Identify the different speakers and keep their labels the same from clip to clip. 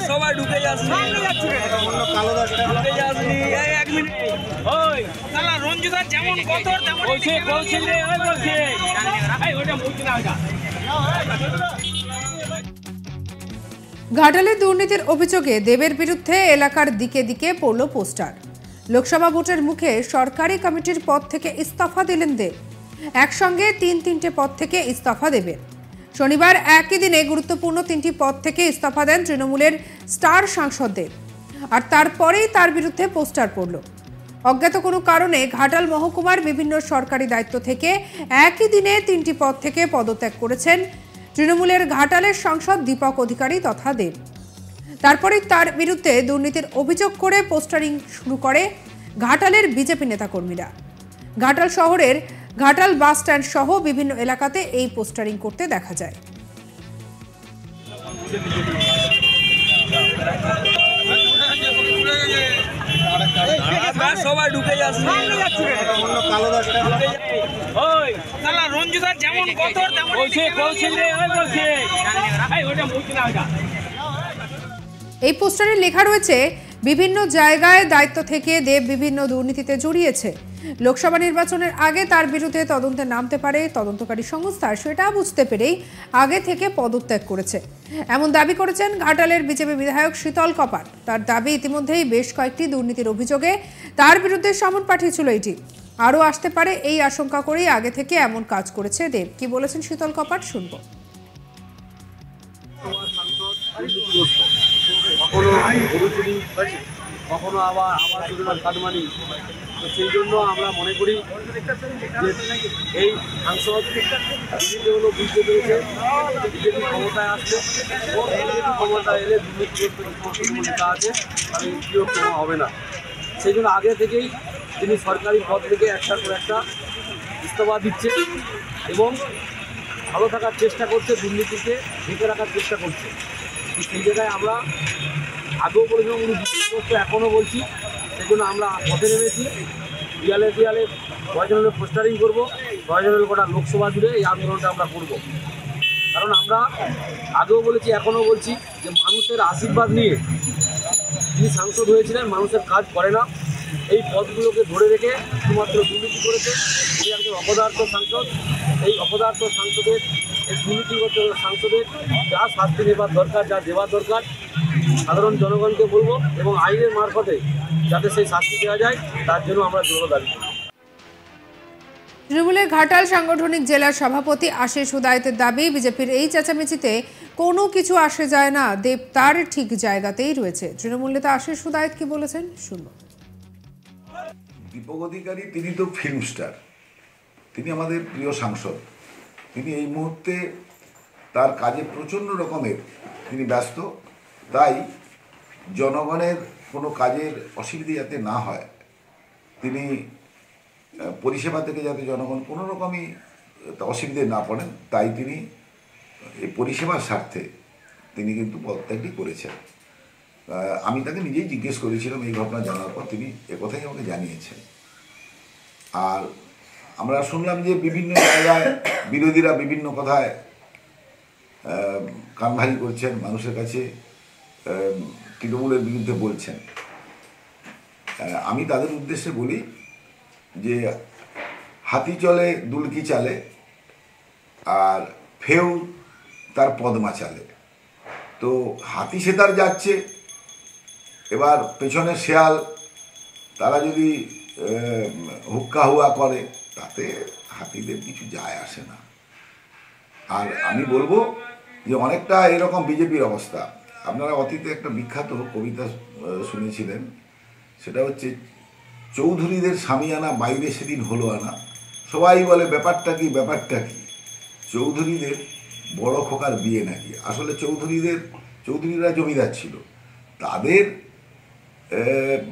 Speaker 1: সবাই ঢুকে যাচ্ছে রঞ্জিতা যেমন
Speaker 2: ঘাটালে দুর্নীতির অভিযোগে দেবের বিরুদ্ধে এলাকার দিকে দিকে পড়ল পোস্টার। লোকসভা ভোটের মুখে সরকারি কমিটির পদ থেকে ইস্তফা দিলেন দেব। একসঙ্গে তিনটে পদ থেকে ইস্তফা দেবেন। শনিবার একই দিনে গুরুত্বপূর্ণ 3টি পদ থেকে ইস্তফা দেন তৃণমূলের স্টার সাংসদ দেব। আর তারপরেই তার বিরুদ্ধে পোস্টার পড়ল। অজ্ঞাত কোনো কারণে ঘাটাল মহকুমার বিভিন্ন সরকারি দায়িত্ব থেকে একই দিনে 3টি পদ থেকে পদত্যাগ করেছেন তৃণমূলের ঘাটালের সাংসদ দীপক অধিকারী তথা দেব। তারপরেই তার বিরুদ্ধে দুর্নীতির অভিযোগ করে পোস্টারিং শুরু করে ঘাটালের বিজেপি নেতাকর্মীরা। ঘাটাল শহরের ঘাটাল বাস স্ট্যান্ড সহ বিভিন্ন এলাকাতে এই পোস্টারিং করতে দেখা যায়।
Speaker 1: সবাই ঢুকে যাচ্ছে রঞ্জিতা যেমন
Speaker 2: এই পোস্টারে লেখা রয়েছে, বিভিন্ন জায়গায় দায়িত্ব থেকে দেব বিভিন্ন দুর্নীতিতে জড়িয়েছে। লোকসভা নির্বাচনের আগে তার বিরুদ্ধে তদন্তে নামতে পারে তদন্তকারী সংস্থা, সেটা বুঝতে পেরেই আগে থেকে পদত্যাগ করেছে, এমন দাবি করেছেন ঘাটালের বিজেপি বিধায়ক শীতল কপাট। তার দাবি, ইতিমধ্যেই বেশ কয়েকটি দুর্নীতির অভিযোগে তার বিরুদ্ধে সমন পাঠিয়েছিল এটি। আরও আসতে পারে এই আশঙ্কা করেই আগে থেকে এমন কাজ করেছে দেব। কি বলেছেন শীতল কপাট, শুনবো।
Speaker 3: কখনো আবার যোজনার কাটমানি, তো সেই জন্য আমরা মনে করি যে এই সাংসদ বিভিন্ন বুঝতে পেরেছে বিজেপি ক্ষমতায় আসছে এবং ক্ষমতায় এলে দুর্নীতিগ্রস্ত আছে তাহলে ইনক্রিও কোনো হবে না। সেই জন্য আগে থেকেই তিনি সরকারি পদ থেকে একটার পর একটা ইস্তফা দিচ্ছে এবং ভালো থাকার চেষ্টা করছে, দুর্নীতিকে ঢেকে রাখার চেষ্টা করছে। সেই জায়গায় আমরা আগেও বলেছিলাম উনি দুর্নীতিগ্রস্ত, এখনও বলছি। সেই জন্য আমরা পথে নেমেছি, দেয়ালে দেয়ালে প্রয়োজন হলে পোস্টারিং করবো, প্রয়োজন হলে গোটা লোকসভা জুড়ে এই আন্দোলনটা আমরা করব। কারণ আমরা আগেও বলেছি, এখনও বলছি যে মানুষের আশীর্বাদ নিয়ে যিনি সাংসদ হয়েছিলেন, মানুষের কাজ করে না, এই পদগুলোকে ধরে রেখে শুধুমাত্র দুর্নীতি করেছে। উনি একজন অপদার্থ সাংসদ। এই অপদার্থ সাংসদের, এই দুর্নীতিগত সাংসদের যা শাস্তি নেবার দরকার, যা দেওয়ার দরকার, সাধারণ জনগণকে বলবো এবং আইনের মারফতে যাতে সেই শাস্তি দেওয়া যায় তার জন্য আমরা জোর দাবি করি।
Speaker 2: তৃণমূলের ঘাটাল সাংগঠনিক জেলার সভাপতি আশিস হুদায়তের দাবি, বিজেপির এই চেঁচামেচিতে কোনো কিছু আসে যায় না, দেব তার ঠিক জায়গাতেই রয়েছে। তৃণমূল নেতা আশিস হুদায়ত কি বলেছেন, শুনব।
Speaker 4: দীপক অধিকারী তিনি তো ফিল্ম স্টার, তিনি আমাদের প্রিয় সাংসদ। তিনি এই মুহূর্তে তার কাজে প্রচণ্ড রকমের তিনি ব্যস্ত। তাই জনগণের কোনো কাজের অসুবিধা যাতে না হয়, তিনি পরিষেবা থেকে যাতে জনগণ কোনো রকমই অসুবিধায় না পড়েন, তাই তিনি এই পরিষেবার স্বার্থে তিনি কিন্তু পদত্যাগটি করেছেন। আমি তাকে নিজেই জিজ্ঞেস করেছিলাম এই ঘটনা জানার পর, তিনি একথাই আমাকে জানিয়েছেন। আর আমরা শুনলাম যে বিভিন্ন জায়গায় বিরোধীরা বিভিন্ন কথায় কানভারি করছেন, মানুষের কাছে তৃণমূলের বিরুদ্ধে বলছেন। আমি তাদের উদ্দেশ্যে বলি যে হাতি চলে দুলকি চালে, আর ফেউ তার পদ্মা চালে। তো হাতি সে তার যাচ্ছে, এবার পেছনে শেয়াল তারা যদি হুক্কা হুয়া করে তাতে হাতিদের কিছু যায় আসে না। আর আমি বলবো যে অনেকটা এরকম বিজেপির অবস্থা। আপনারা অতীতে একটা বিখ্যাত কবিতা শুনেছিলেন, সেটা হচ্ছে, চৌধুরীদের স্বামী আনা বাইরে সেদিন হলো আনা, সবাই বলে ব্যাপারটা কি ব্যাপারটা কি। চৌধুরীদের বড় খোকার বিয়ে নাকি। আসলে চৌধুরীরা জমিদার ছিল, তাদের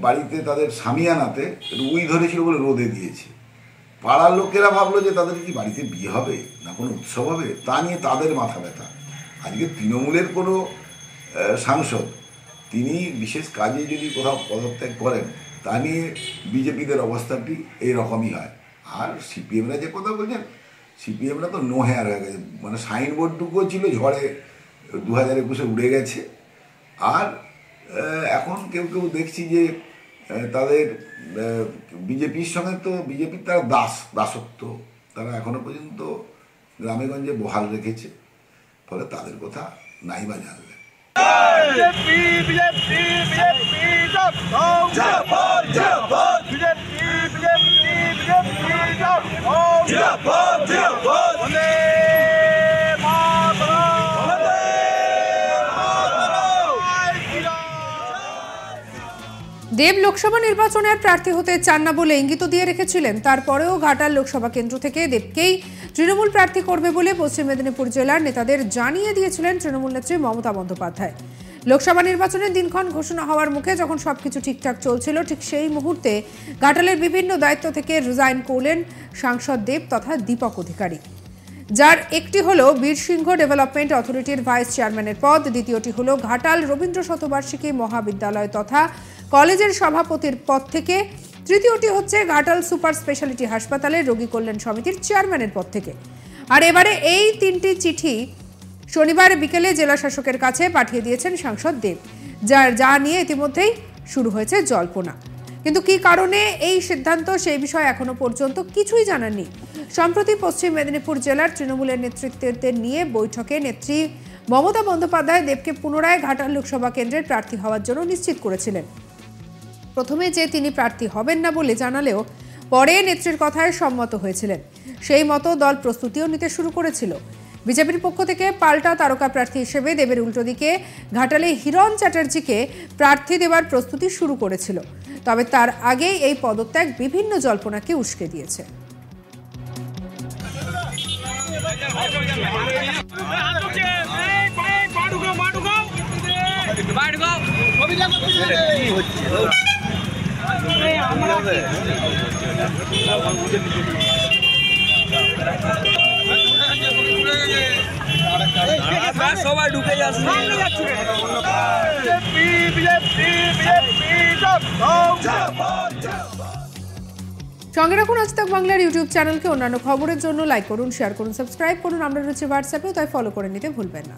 Speaker 4: বাড়িতে তাদের সামিয়ানাতে রুই ধরেছিল বলে রোদে দিয়েছে। পাড়ার লোকেরা ভাবলো যে তাদের কি বাড়িতে বিয়ে হবে না কোনো উৎসব হবে, তা নিয়ে তাদের মাথা ব্যথা। আজকে তৃণমূলের কোনো সাংসদ তিনি বিশেষ কাজে যদি কোথাও পদত্যাগ করেন, তা নিয়ে বিজেপিদের অবস্থাটি এইরকমই হয়। আর সিপিএমরা যে কথা বলছেন, সিপিএমরা তো নো হেয়ার হয়ে গেছে, মানে সাইনবোর্ডটুকুও ছিল ঝড়ে 2021-এ উড়ে গেছে। আর এখন কেউ দেখছি যে তাদের বিজেপির সঙ্গে, তো বিজেপির তারা দাসত্ব তারা এখনো পর্যন্ত গ্রামেগঞ্জে বহাল রেখেছে, ফলে তাদের কথা নাই বা জানলে।
Speaker 2: দেব লোকসভা নির্বাচনের প্রার্থী হতে চান না বলে ইঙ্গিত দিয়ে রেখেছিলেন, তারপরেও ঘাটাল লোকসভা কেন্দ্র থেকে দেবকেই তৃণমূল প্রার্থী করবে বলে পশ্চিম মেদিনীপুর জেলার নেতাদের জানিয়ে দিয়েছিলেন তৃণমূল নেত্রী মমতা বন্দ্যোপাধ্যায়। লোকসভা নির্বাচনের দিনক্ষণ ঘোষণা হওয়ার মুখে যখন সবকিছু ঠিকঠাক চলছিল, ঠিক সেই মুহূর্তে ঘাটালের বিভিন্ন দায়িত্ব থেকে রিজাইন করলেন সাংসদ দেব তথা দীপক অধিকারী, যার একটি হলো বীরসিংহ ডেভেলপমেন্ট অথরিটির ভাইস চেয়ারম্যানের পদ, দ্বিতীয়টি হলো ঘাটাল রবীন্দ্র শতবার্ষিকী মহাবিদ্যালয় তথা কলেজের সভাপতির পদ থেকে, তৃতীয়টি হচ্ছে ঘাটাল সুপার স্পেশালিটি হাসপাতালের রোগী কল্যাণ সমিতির চেয়ারম্যানের পদ থেকে। আর এবারে এই তিনটি চিঠি শনিবার বিকেলে জেলা শাসকের কাছে পাঠিয়ে দিয়েছেন সাংসদ দেব, যা নিয়ে ইতিমধ্যেই শুরু হয়েছে জল্পনা। কিন্তু কী কারণে এই সিদ্ধান্ত, সেই বিষয়ে এখনো পর্যন্ত কিছুই জানাননি। সম্প্রতি পশ্চিম মেদিনীপুর জেলার তৃণমূলের নেতৃত্বদের নিয়ে বৈঠকে নেত্রী মমতা বন্দ্যোপাধ্যায় দেবকে পুনরায় ঘাটাল লোকসভা কেন্দ্রের প্রার্থী হওয়ার জন্য নিশ্চিত করেছিলেন। প্রথমে যে তিনি প্রার্থী হবেন না বলে জানালেও পরে নেত্রীর কথায় সম্মত হয়েছিলেন। সেই মতো দল প্রস্তুতিও নিতে শুরু করেছিল। বিজেপির পক্ষ থেকে পাল্টা তারকা প্রার্থী হিসেবে দেবের উল্টো দিকে ঘাটালে হিরণ চ্যাটার্জিকে প্রার্থী দেওয়ার প্রস্তুতি শুরু করেছিল। তবে তার আগেই এই পদত্যাগ বিভিন্ন জল্পনাকে উস্কে দিয়েছে।
Speaker 1: সবাই ঢুকে যাচ্ছে।
Speaker 2: সঙ্গে রাখুন আজ তাক বাংলার ইউটিউব চ্যানেলকে। অন্যান্য খবরের জন্য লাইক করুন, শেয়ার করুন, সাবস্ক্রাইব করুন। আমরা রয়েছে হোয়াটসঅ্যাপেও, তাই ফলো করে নিতে ভুলবেন না।